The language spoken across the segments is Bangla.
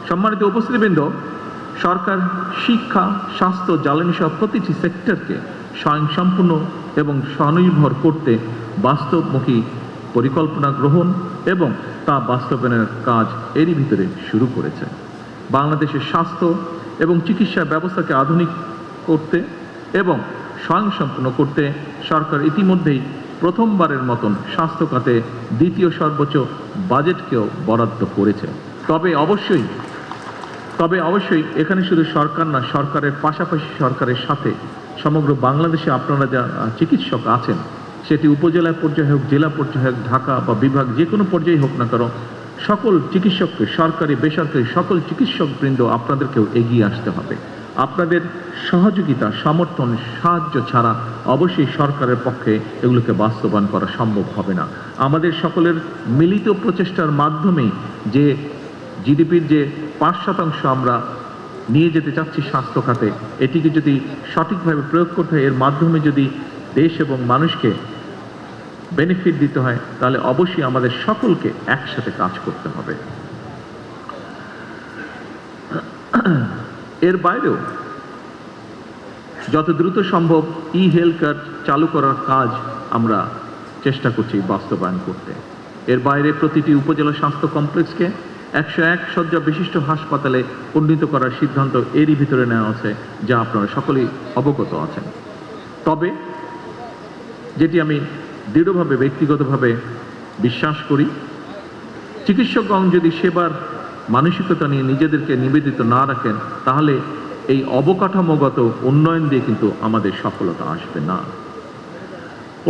সম্মানিত উপস্থিতিবৃন্দ, সরকার শিক্ষা, স্বাস্থ্য, জ্বালানি সহ প্রতিটি সেক্টরকে স্বয়ংসম্পূর্ণ এবং স্বনির্ভর করতে বাস্তবমুখী পরিকল্পনা গ্রহণ এবং তা বাস্তবায়নের কাজ এরই ভিতরে শুরু করেছে। বাংলাদেশের স্বাস্থ্য এবং চিকিৎসা ব্যবস্থাকে আধুনিক করতে এবং স্বয়ংসম্পূর্ণ করতে সরকার ইতিমধ্যেই প্রথমবারের মতন স্বাস্থ্য খাতে দ্বিতীয় সর্বোচ্চ বাজেটকেও বরাদ্দ করেছে। তবে অবশ্যই এখানে শুধু সরকার না, সরকারের পাশাপাশি সরকারের সাথে সমগ্র বাংলাদেশে আপনারা যা চিকিৎসক আছেন, সেটি উপজেলা পর্যায়ে হোক, জেলা পর্যায়ে হোক, ঢাকা বা বিভাগ যে কোনো পর্যায়ে হোক না কেন, সকল চিকিৎসককে, সরকারি বেসরকারি সকল চিকিৎসকবৃন্দ আপনাদেরকেও এগিয়ে আসতে হবে। আপনাদের সহযোগিতা, সমর্থন, সাহায্য ছাড়া অবশ্যই সরকারের পক্ষে এগুলোকে বাস্তবায়ন করা সম্ভব হবে না। আমাদের সকলের মিলিত প্রচেষ্টার মাধ্যমেই যে জিডিপির যে 5% আমরা নিয়ে যেতে চাচ্ছি স্বাস্থ্য খাতে, এটিকে যদি সঠিকভাবে প্রয়োগ করতে হয়, এর মাধ্যমে যদি দেশ এবং মানুষকে বেনিফিট দিতে হয়, তাহলে অবশ্যই আমাদের সকলকে একসাথে কাজ করতে হবে। এর বাইরেও যত দ্রুত সম্ভব হেলথ কার্ড চালু করার কাজ আমরা চেষ্টা করছি বাস্তবায়ন করতে। এর বাইরে প্রতিটি উপজেলা স্বাস্থ্য কমপ্লেক্সকে 101 শয্যা বিশিষ্ট হাসপাতালে উন্নীত করার সিদ্ধান্ত এরই ভিতরে নেওয়া আছে, যা আপনারা সকলেই অবগত আছেন। তবে যেটি আমি দৃঢ়ভাবে ব্যক্তিগতভাবে বিশ্বাস করি, চিকিৎসকগণ যদি সেবার মানসিকতা নিয়ে নিজেদেরকে নিবেদিত না রাখেন, তাহলে এই অবকাঠামোগত উন্নয়ন দিয়ে কিন্তু আমাদের সফলতা আসবে না।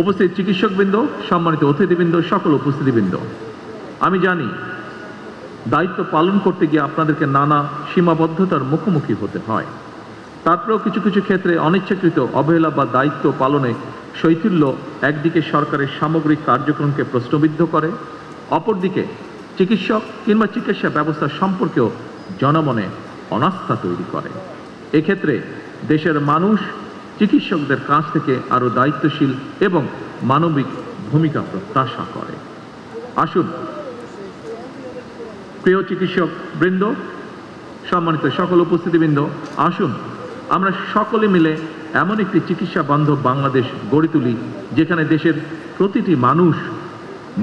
উপস্থিত চিকিৎসকবৃন্দ, সম্মানিত অতিথিবৃন্দ, সকল উপস্থিতিবৃন্দ, আমি জানি দায়িত্ব পালন করতে গিয়ে আপনাদেরকে নানা সীমাবদ্ধতার মুখোমুখি হতে হয়। তারপরেও কিছু কিছু ক্ষেত্রে অনিচ্ছাকৃত অবহেলা বা দায়িত্ব পালনে শৈথিল্য একদিকে সরকারের সামগ্রিক কার্যক্রমকে প্রশ্নবিদ্ধ করে, অপরদিকে চিকিৎসক কিংবা চিকিৎসা ব্যবস্থা সম্পর্কেও জনমনে অনাস্থা তৈরি করে। এক্ষেত্রে দেশের মানুষ চিকিৎসকদের কাছ থেকে আরও দায়িত্বশীল এবং মানবিক ভূমিকা প্রত্যাশা করে। আসুন প্রিয় চিকিৎসক বৃন্দ, সম্মানিত সকল উপস্থিতিবৃন্দ, আসুন আমরা সকলে মিলে এমন একটি চিকিৎসা বান্ধব বাংলাদেশ গড়ে তুলি, যেখানে দেশের প্রতিটি মানুষ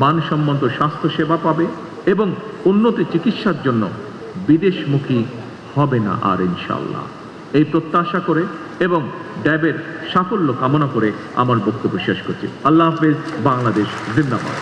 মানসম্মত স্বাস্থ্য সেবা পাবে এবং উন্নত চিকিৎসার জন্য বিদেশমুখী হবে না আর, ইনশাআল্লাহ। এই প্রত্যাশা করে এবং ড্যাবের সাফল্য কামনা করে আমার বক্তব্য শেষ করছি। আল্লাহ হাফেজ। বাংলাদেশ জিন্দাবাদ।